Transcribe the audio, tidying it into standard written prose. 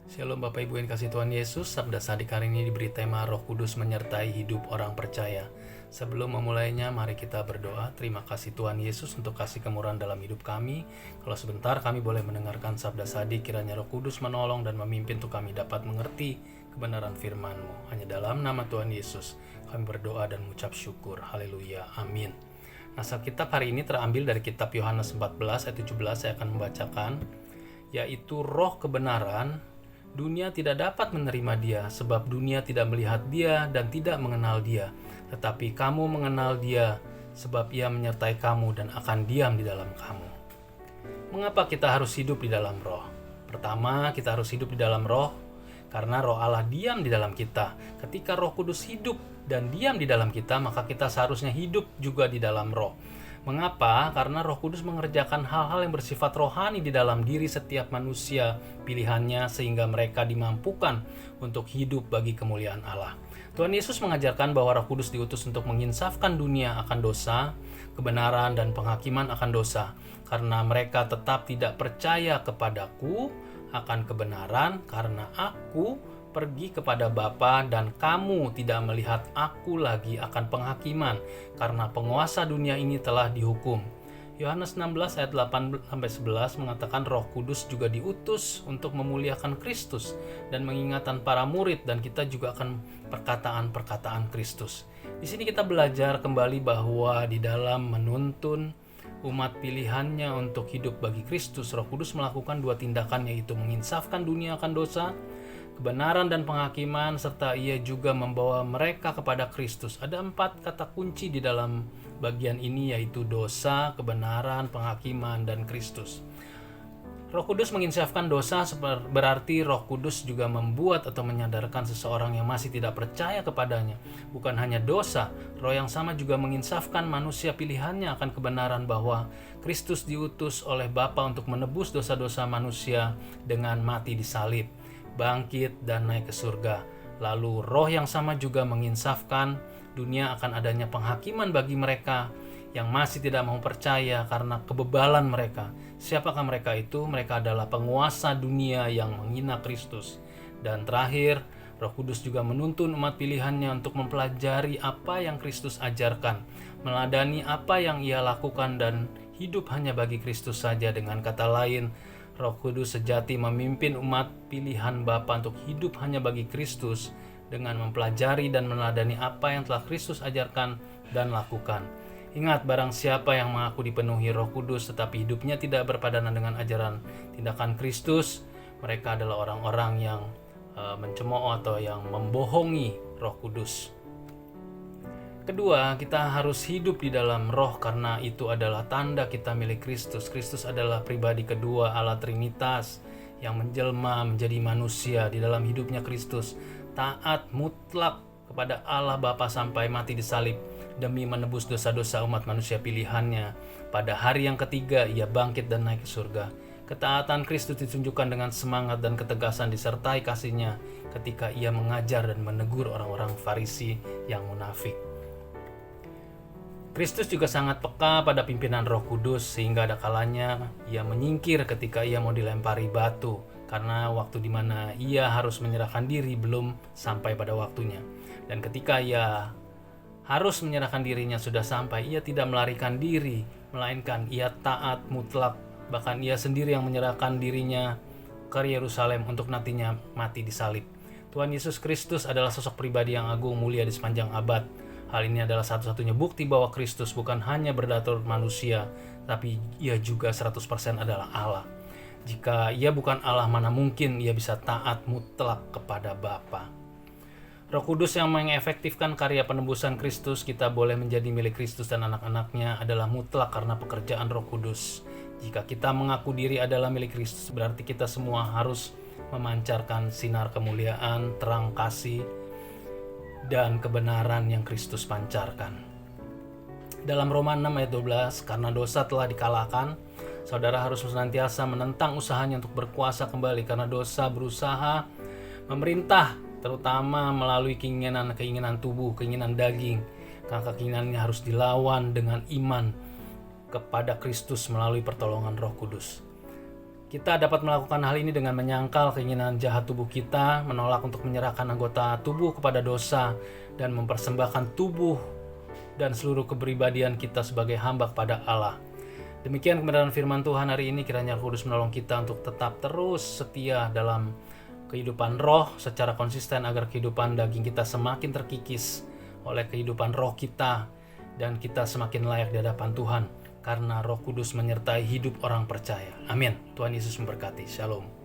Shalom Bapak Ibu yang kasih Tuhan Yesus. Sabda Sadik hari ini diberi tema Roh Kudus menyertai hidup orang percaya. Sebelum memulainya, mari kita berdoa. Terima kasih Tuhan Yesus untuk kasih kemurahan dalam hidup kami. Kalau sebentar kami boleh mendengarkan Sabda Sadik, kiranya Roh Kudus menolong dan memimpin untuk kami dapat mengerti kebenaran firman-Mu. Hanya dalam nama Tuhan Yesus kami berdoa dan mengucap syukur. Haleluya. Amin. Nasab kitab hari ini terambil dari kitab Yohanes 14 ayat 17. Saya akan membacakan, yaitu roh kebenaran. Dunia tidak dapat menerima dia, sebab dunia tidak melihat dia dan tidak mengenal dia. Tetapi kamu mengenal dia, sebab ia menyertai kamu dan akan diam di dalam kamu. Mengapa kita harus hidup di dalam roh? Pertama, kita harus hidup di dalam roh, karena roh Allah diam di dalam kita. Ketika Roh Kudus hidup dan diam di dalam kita, maka kita seharusnya hidup juga di dalam roh. Mengapa? Karena Roh Kudus mengerjakan hal-hal yang bersifat rohani di dalam diri setiap manusia pilihannya, sehingga mereka dimampukan untuk hidup bagi kemuliaan Allah. Tuhan Yesus mengajarkan bahwa Roh Kudus diutus untuk menginsafkan dunia akan dosa, kebenaran, dan penghakiman akan dosa, karena mereka tetap tidak percaya kepadaku akan kebenaran, karena aku pergi kepada Bapa dan kamu tidak melihat aku lagi akan penghakiman, karena penguasa dunia ini telah dihukum. Yohanes 16 ayat 8-11 mengatakan Roh Kudus juga diutus untuk memuliakan Kristus dan mengingatkan para murid, dan kita juga akan perkataan-perkataan Kristus. Di sini kita belajar kembali bahwa di dalam menuntun umat pilihannya untuk hidup bagi Kristus, Roh Kudus melakukan dua tindakan, yaitu menginsafkan dunia akan dosa, kebenaran dan penghakiman, serta ia juga membawa mereka kepada Kristus. Ada 4 kata kunci di dalam bagian ini, yaitu dosa, kebenaran, penghakiman, dan Kristus. Roh Kudus menginsafkan dosa berarti Roh Kudus juga membuat atau menyadarkan seseorang yang masih tidak percaya kepadanya. Bukan hanya dosa, Roh yang sama juga menginsafkan manusia pilihannya akan kebenaran, bahwa Kristus diutus oleh Bapa untuk menebus dosa-dosa manusia dengan mati di salib, bangkit, dan naik ke surga. Lalu Roh yang sama juga menginsafkan dunia akan adanya penghakiman bagi mereka yang masih tidak mau percaya karena kebebalan mereka. Siapakah mereka itu? Mereka adalah penguasa dunia yang menghina Kristus. Dan terakhir, Roh Kudus juga menuntun umat pilihannya untuk mempelajari apa yang Kristus ajarkan, meladani apa yang ia lakukan, dan hidup hanya bagi Kristus saja. Dengan kata lain, Roh Kudus sejati memimpin umat pilihan Bapa untuk hidup hanya bagi Kristus dengan mempelajari dan meneladani apa yang telah Kristus ajarkan dan lakukan. Ingat, barang siapa yang mengaku dipenuhi Roh Kudus tetapi hidupnya tidak berpadanan dengan ajaran tindakan Kristus, mereka adalah orang-orang yang mencemooh atau yang membohongi Roh Kudus. Kedua, kita harus hidup di dalam roh, karena itu adalah tanda kita milik Kristus. Kristus adalah pribadi kedua Allah Trinitas yang menjelma menjadi manusia. Di dalam hidupnya Kristus taat mutlak kepada Allah Bapa sampai mati di salib demi menebus dosa-dosa umat manusia pilihannya. Pada hari yang ketiga ia bangkit dan naik ke surga. Ketaatan Kristus ditunjukkan dengan semangat dan ketegasan disertai kasihnya ketika ia mengajar dan menegur orang-orang Farisi yang munafik. Kristus juga sangat peka pada pimpinan Roh Kudus, sehingga ada kalanya ia menyingkir ketika ia mau dilempari batu, karena waktu di mana ia harus menyerahkan diri belum sampai pada waktunya. Dan ketika ia harus menyerahkan dirinya sudah sampai, ia tidak melarikan diri, melainkan ia taat mutlak. Bahkan ia sendiri yang menyerahkan dirinya ke Yerusalem untuk nantinya mati di salib. Tuhan Yesus Kristus adalah sosok pribadi yang agung mulia di sepanjang abad. Hal ini adalah satu-satunya bukti bahwa Kristus bukan hanya berdatur manusia, tapi ia juga 100% adalah Allah. Jika ia bukan Allah, mana mungkin ia bisa taat mutlak kepada Bapa. Roh Kudus yang mengefektifkan karya penebusan Kristus, kita boleh menjadi milik Kristus dan anak-anaknya, adalah mutlak karena pekerjaan Roh Kudus. Jika kita mengaku diri adalah milik Kristus, berarti kita semua harus memancarkan sinar kemuliaan, terang kasih, dan kebenaran yang Kristus pancarkan. Dalam Roma 6 ayat 12, karena dosa telah dikalahkan, saudara harus senantiasa menentang usahanya untuk berkuasa kembali, karena dosa berusaha memerintah, terutama melalui keinginan tubuh, keinginan daging. Karena keinginannya harus dilawan dengan iman kepada Kristus melalui pertolongan Roh Kudus. Kita dapat melakukan hal ini dengan menyangkal keinginan jahat tubuh kita, menolak untuk menyerahkan anggota tubuh kepada dosa, dan mempersembahkan tubuh dan seluruh kepribadian kita sebagai hamba kepada Allah. Demikian kebenaran firman Tuhan hari ini, kiranya Roh Kudus menolong kita untuk tetap terus setia dalam kehidupan roh secara konsisten agar kehidupan daging kita semakin terkikis oleh kehidupan roh kita dan kita semakin layak di hadapan Tuhan karena Roh Kudus menyertai hidup orang percaya. Amin. Tuhan Yesus memberkati. Shalom.